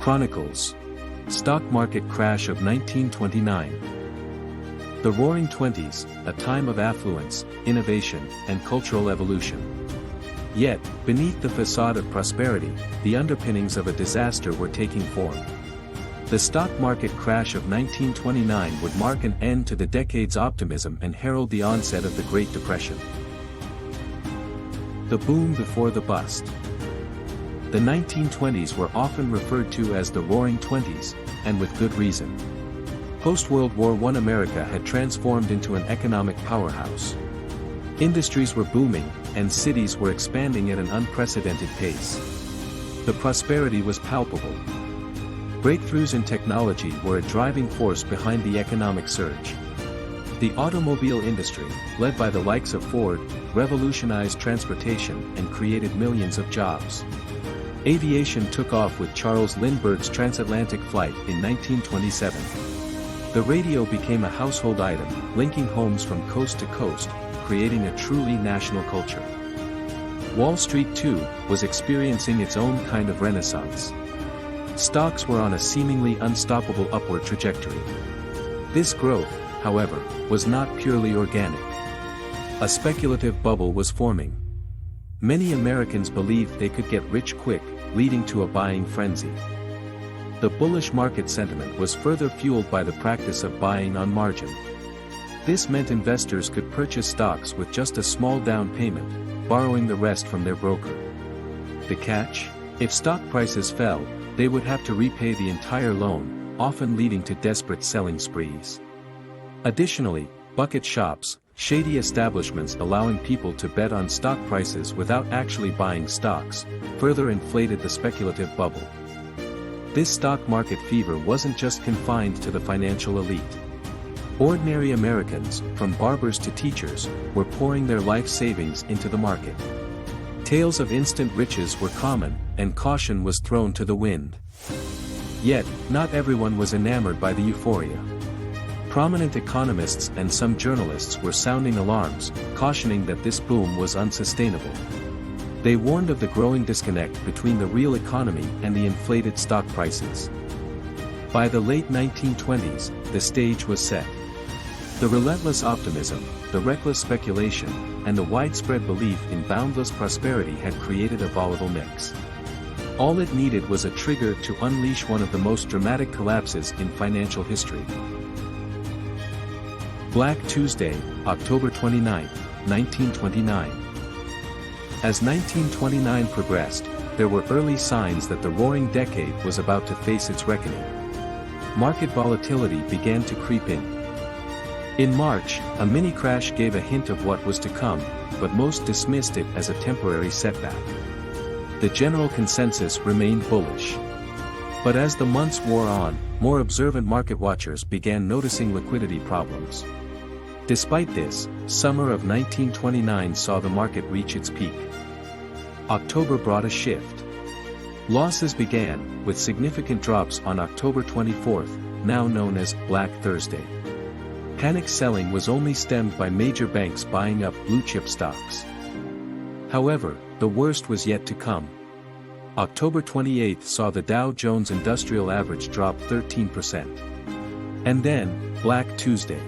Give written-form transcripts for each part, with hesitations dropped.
Chronicles. Stock market crash of 1929. The Roaring Twenties, a time of affluence, innovation, and cultural evolution. Yet, beneath the facade of prosperity, the underpinnings of a disaster were taking form. The stock market crash of 1929 would mark an end to the decade's optimism and herald the onset of the Great Depression. The boom before the bust. The 1920s were often referred to as the Roaring Twenties, and with good reason. Post-World War I America had transformed into an economic powerhouse. Industries were booming, and cities were expanding at an unprecedented pace. The prosperity was palpable. Breakthroughs in technology were a driving force behind the economic surge. The automobile industry, led by the likes of Ford, revolutionized transportation and created millions of jobs. Aviation took off with Charles Lindbergh's transatlantic flight in 1927. The radio became a household item, linking homes from coast to coast, creating a truly national culture. Wall Street, too, was experiencing its own kind of renaissance. Stocks were on a seemingly unstoppable upward trajectory. This growth, however, was not purely organic. A speculative bubble was forming. Many Americans believed they could get rich quick, leading to a buying frenzy. The bullish market sentiment was further fueled by the practice of buying on margin. This meant investors could purchase stocks with just a small down payment, borrowing the rest from their broker. The catch? If stock prices fell, they would have to repay the entire loan, often leading to desperate selling sprees. Additionally, bucket shops, shady establishments allowing people to bet on stock prices without actually buying stocks, further inflated the speculative bubble. This stock market fever wasn't just confined to the financial elite. Ordinary Americans, from barbers to teachers, were pouring their life savings into the market. Tales of instant riches were common, and caution was thrown to the wind. Yet, not everyone was enamored by the euphoria. Prominent economists and some journalists were sounding alarms, cautioning that this boom was unsustainable. They warned of the growing disconnect between the real economy and the inflated stock prices. By the late 1920s, the stage was set. The relentless optimism, the reckless speculation, and the widespread belief in boundless prosperity had created a volatile mix. All it needed was a trigger to unleash one of the most dramatic collapses in financial history. Black Tuesday, October 29, 1929. As 1929 progressed, there were early signs that the Roaring Decade was about to face its reckoning. Market volatility began to creep in. In March, a mini-crash gave a hint of what was to come, but most dismissed it as a temporary setback. The general consensus remained bullish. But as the months wore on, more observant market watchers began noticing liquidity problems. Despite this, summer of 1929 saw the market reach its peak. October brought a shift. Losses began, with significant drops on October 24th, now known as Black Thursday. Panic selling was only stemmed by major banks buying up blue-chip stocks. However, the worst was yet to come. October 28th saw the Dow Jones Industrial Average drop 13%. And then, Black Tuesday.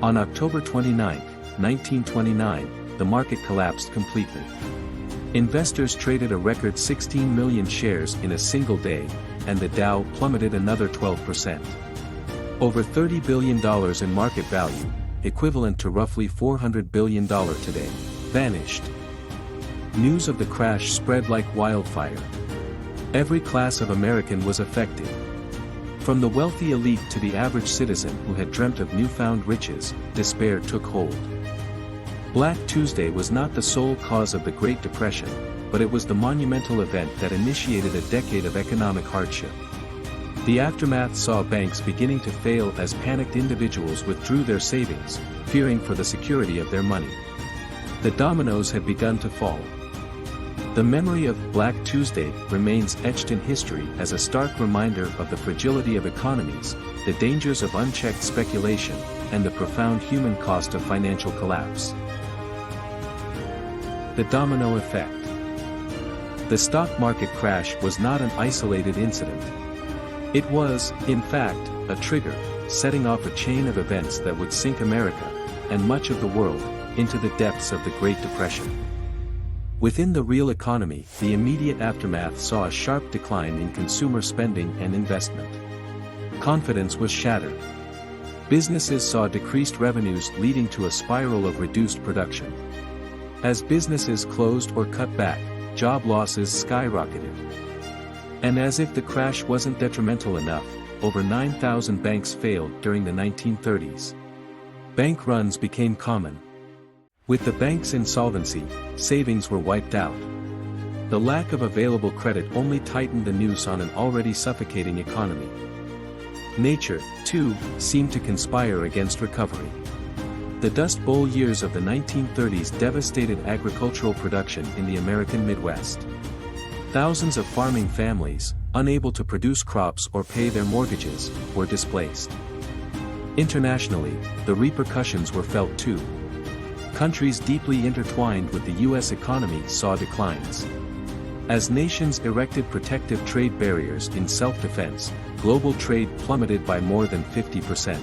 On October 29, 1929, the market collapsed completely. Investors traded a record 16 million shares in a single day, and the Dow plummeted another 12%. Over $30 billion in market value, equivalent to roughly $400 billion today, vanished. News of the crash spread like wildfire. Every class of American was affected. From the wealthy elite to the average citizen who had dreamt of newfound riches, despair took hold. Black Tuesday was not the sole cause of the Great Depression, but it was the monumental event that initiated a decade of economic hardship. The aftermath saw banks beginning to fail as panicked individuals withdrew their savings, fearing for the security of their money. The dominoes had begun to fall. The memory of Black Tuesday remains etched in history as a stark reminder of the fragility of economies, the dangers of unchecked speculation, and the profound human cost of financial collapse. The domino effect. The stock market crash was not an isolated incident. It was, in fact, a trigger, setting off a chain of events that would sink America, and much of the world, into the depths of the Great Depression. Within the real economy, the immediate aftermath saw a sharp decline in consumer spending and investment. Confidence was shattered. Businesses saw decreased revenues leading to a spiral of reduced production. As businesses closed or cut back, job losses skyrocketed. And as if the crash wasn't detrimental enough, over 9,000 banks failed during the 1930s. Bank runs became common. With the bank's insolvency, savings were wiped out. The lack of available credit only tightened the noose on an already suffocating economy. Nature, too, seemed to conspire against recovery. The Dust Bowl years of the 1930s devastated agricultural production in the American Midwest. Thousands of farming families, unable to produce crops or pay their mortgages, were displaced. Internationally, the repercussions were felt too. Countries deeply intertwined with the U.S. economy saw declines. As nations erected protective trade barriers in self-defense, global trade plummeted by more than 50%.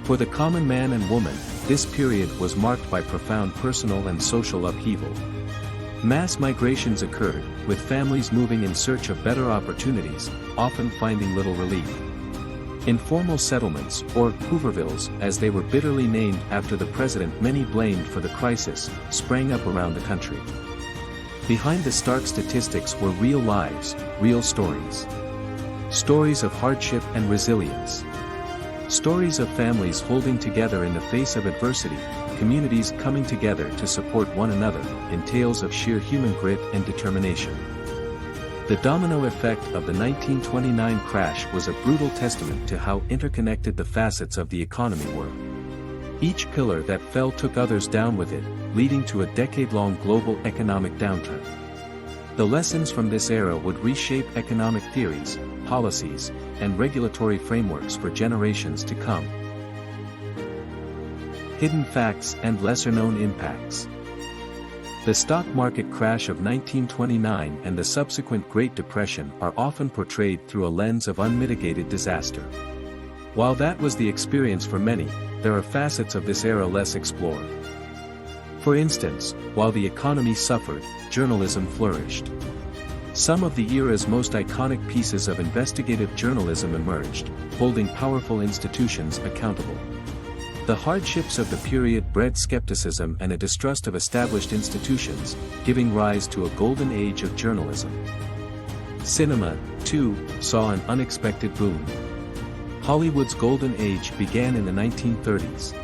For the common man and woman, this period was marked by profound personal and social upheaval. Mass migrations occurred, with families moving in search of better opportunities, often finding little relief. Informal settlements, or Hoovervilles as they were bitterly named after the president many blamed for the crisis, sprang up around the country. Behind the stark statistics were real lives, real stories. Stories of hardship and resilience. Stories of families holding together in the face of adversity, communities coming together to support one another, in tales of sheer human grit and determination. The domino effect of the 1929 crash was a brutal testament to how interconnected the facets of the economy were. Each pillar that fell took others down with it, leading to a decade-long global economic downturn. The lessons from this era would reshape economic theories, policies, and regulatory frameworks for generations to come. Hidden facts and lesser-known impacts. The stock market crash of 1929 and the subsequent Great Depression are often portrayed through a lens of unmitigated disaster. While that was the experience for many, there are facets of this era less explored. For instance, while the economy suffered, journalism flourished. Some of the era's most iconic pieces of investigative journalism emerged, holding powerful institutions accountable. The hardships of the period bred skepticism and a distrust of established institutions, giving rise to a golden age of journalism. Cinema, too, saw an unexpected boom. Hollywood's golden age began in the 1930s.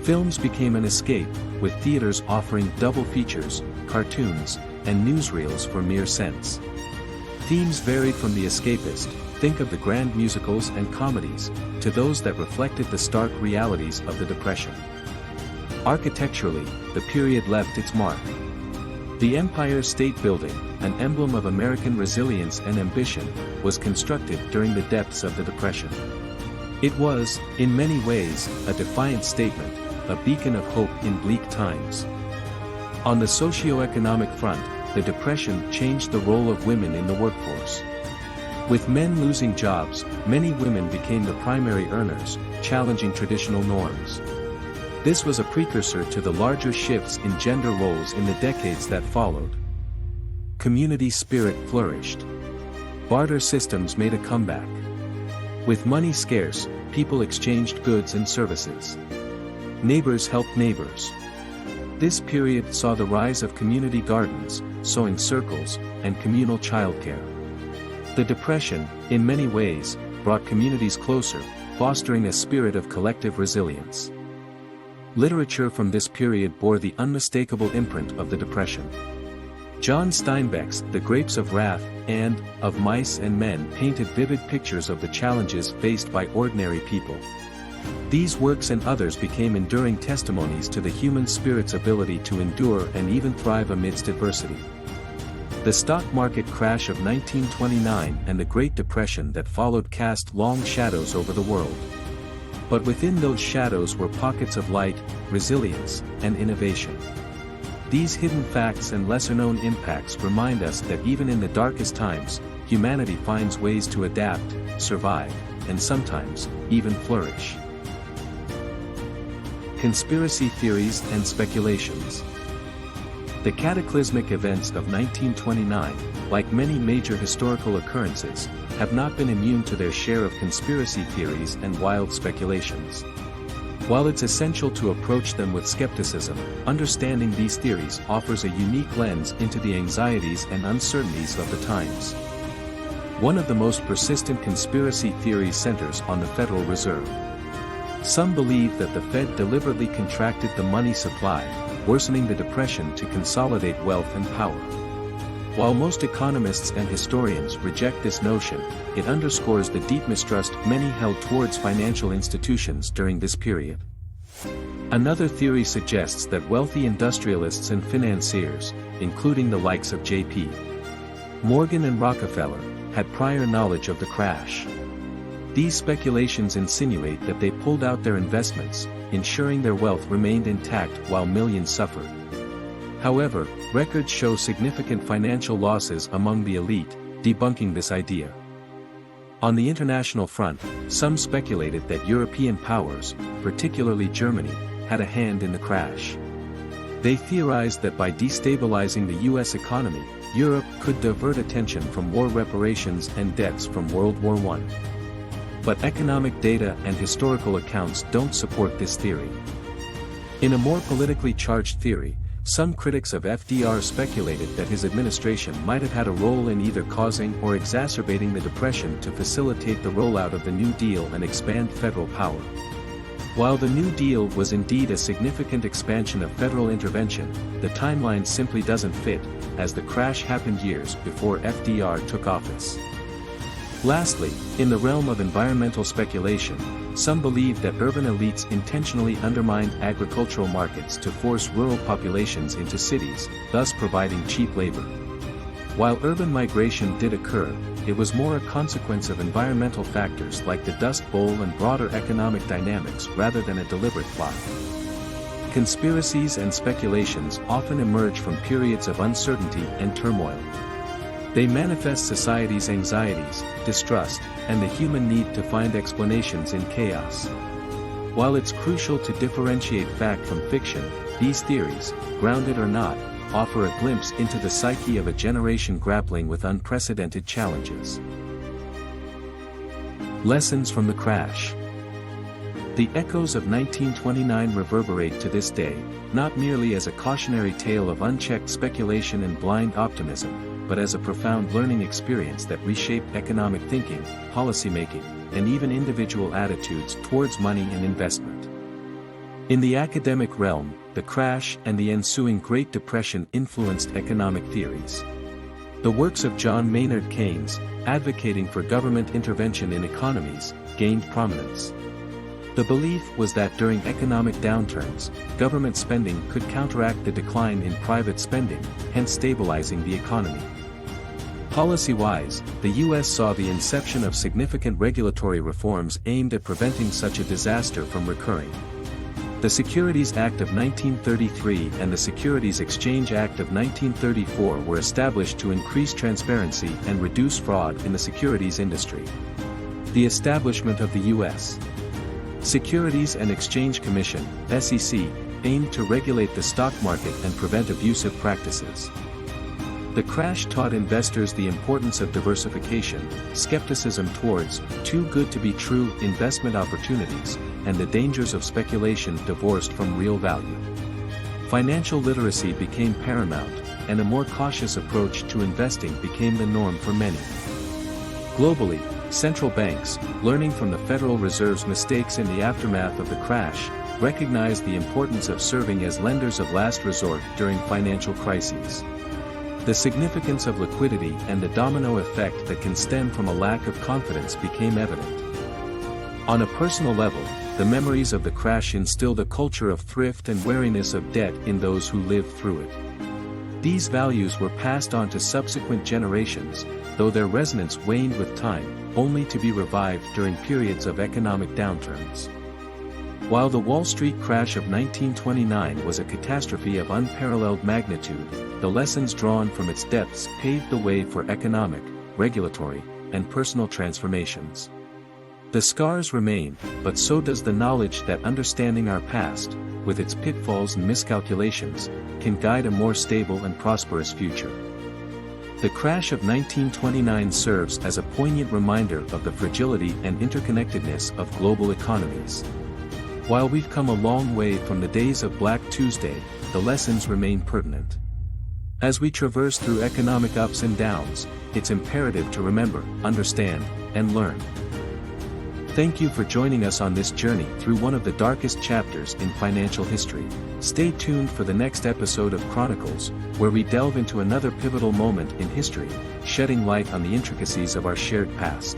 Films became an escape, with theaters offering double features, cartoons, and newsreels for mere cents. Themes varied from the escapist, think of the grand musicals and comedies, to those that reflected the stark realities of the Depression. Architecturally, the period left its mark. The Empire State Building, an emblem of American resilience and ambition, was constructed during the depths of the Depression. It was, in many ways, a defiant statement, a beacon of hope in bleak times. On the socio-economic front, the Depression changed the role of women in the workforce. With men losing jobs, many women became the primary earners, challenging traditional norms. This was a precursor to the larger shifts in gender roles in the decades that followed. Community spirit flourished. Barter systems made a comeback. With money scarce, people exchanged goods and services. Neighbors helped neighbors. This period saw the rise of community gardens, sewing circles, and communal childcare. The Depression, in many ways, brought communities closer, fostering a spirit of collective resilience. Literature from this period bore the unmistakable imprint of the Depression. John Steinbeck's The Grapes of Wrath and Of Mice and Men painted vivid pictures of the challenges faced by ordinary people. These works and others became enduring testimonies to the human spirit's ability to endure and even thrive amidst adversity. The stock market crash of 1929 and the Great Depression that followed cast long shadows over the world. But within those shadows were pockets of light, resilience, and innovation. These hidden facts and lesser-known impacts remind us that even in the darkest times, humanity finds ways to adapt, survive, and sometimes, even flourish. Conspiracy theories and speculations. The cataclysmic events of 1929, like many major historical occurrences, have not been immune to their share of conspiracy theories and wild speculations. While it's essential to approach them with skepticism, understanding these theories offers a unique lens into the anxieties and uncertainties of the times. One of the most persistent conspiracy theories centers on the Federal Reserve. Some believe that the Fed deliberately contracted the money supply, worsening the Depression to consolidate wealth and power. While most economists and historians reject this notion, it underscores the deep mistrust many held towards financial institutions during this period. Another theory suggests that wealthy industrialists and financiers, including the likes of J.P. Morgan and Rockefeller, had prior knowledge of the crash. These speculations insinuate that they pulled out their investments, ensuring their wealth remained intact while millions suffered. However, records show significant financial losses among the elite, debunking this idea. On the international front, some speculated that European powers, particularly Germany, had a hand in the crash. They theorized that by destabilizing the US economy, Europe could divert attention from war reparations and debts from World War I. But economic data and historical accounts don't support this theory. In a more politically charged theory, some critics of FDR speculated that his administration might have had a role in either causing or exacerbating the Depression to facilitate the rollout of the New Deal and expand federal power. While the New Deal was indeed a significant expansion of federal intervention, the timeline simply doesn't fit, as the crash happened years before FDR took office. Lastly, in the realm of environmental speculation, some believe that urban elites intentionally undermined agricultural markets to force rural populations into cities, thus providing cheap labor. While urban migration did occur, it was more a consequence of environmental factors like the Dust Bowl and broader economic dynamics rather than a deliberate plot. Conspiracies and speculations often emerge from periods of uncertainty and turmoil. They manifest society's anxieties, distrust, and the human need to find explanations in chaos. While it's crucial to differentiate fact from fiction, these theories, grounded or not, offer a glimpse into the psyche of a generation grappling with unprecedented challenges. Lessons from the crash. The echoes of 1929 reverberate to this day, not merely as a cautionary tale of unchecked speculation and blind optimism, but as a profound learning experience that reshaped economic thinking, policymaking, and even individual attitudes towards money and investment. In the academic realm, the crash and the ensuing Great Depression influenced economic theories. The works of John Maynard Keynes, advocating for government intervention in economies, gained prominence. The belief was that during economic downturns, government spending could counteract the decline in private spending, hence stabilizing the economy. Policy-wise, the U.S. saw the inception of significant regulatory reforms aimed at preventing such a disaster from recurring. The Securities Act of 1933 and the Securities Exchange Act of 1934 were established to increase transparency and reduce fraud in the securities industry. The establishment of the U.S. Securities and Exchange Commission, SEC, aimed to regulate the stock market and prevent abusive practices. The crash taught investors the importance of diversification, skepticism towards too good to be true investment opportunities, and the dangers of speculation divorced from real value. Financial literacy became paramount, and a more cautious approach to investing became the norm for many. Globally, central banks, learning from the Federal Reserve's mistakes in the aftermath of the crash, recognized the importance of serving as lenders of last resort during financial crises. The significance of liquidity and the domino effect that can stem from a lack of confidence became evident. On a personal level, the memories of the crash instilled a culture of thrift and wariness of debt in those who lived through it. These values were passed on to subsequent generations, though their resonance waned with time, only to be revived during periods of economic downturns. While the Wall Street crash of 1929 was a catastrophe of unparalleled magnitude, the lessons drawn from its depths paved the way for economic, regulatory, and personal transformations. The scars remain, but so does the knowledge that understanding our past, with its pitfalls and miscalculations, can guide a more stable and prosperous future. The crash of 1929 serves as a poignant reminder of the fragility and interconnectedness of global economies. While we've come a long way from the days of Black Tuesday, the lessons remain pertinent. As we traverse through economic ups and downs, it's imperative to remember, understand, and learn. Thank you for joining us on this journey through one of the darkest chapters in financial history. Stay tuned for the next episode of Chronicles, where we delve into another pivotal moment in history, shedding light on the intricacies of our shared past.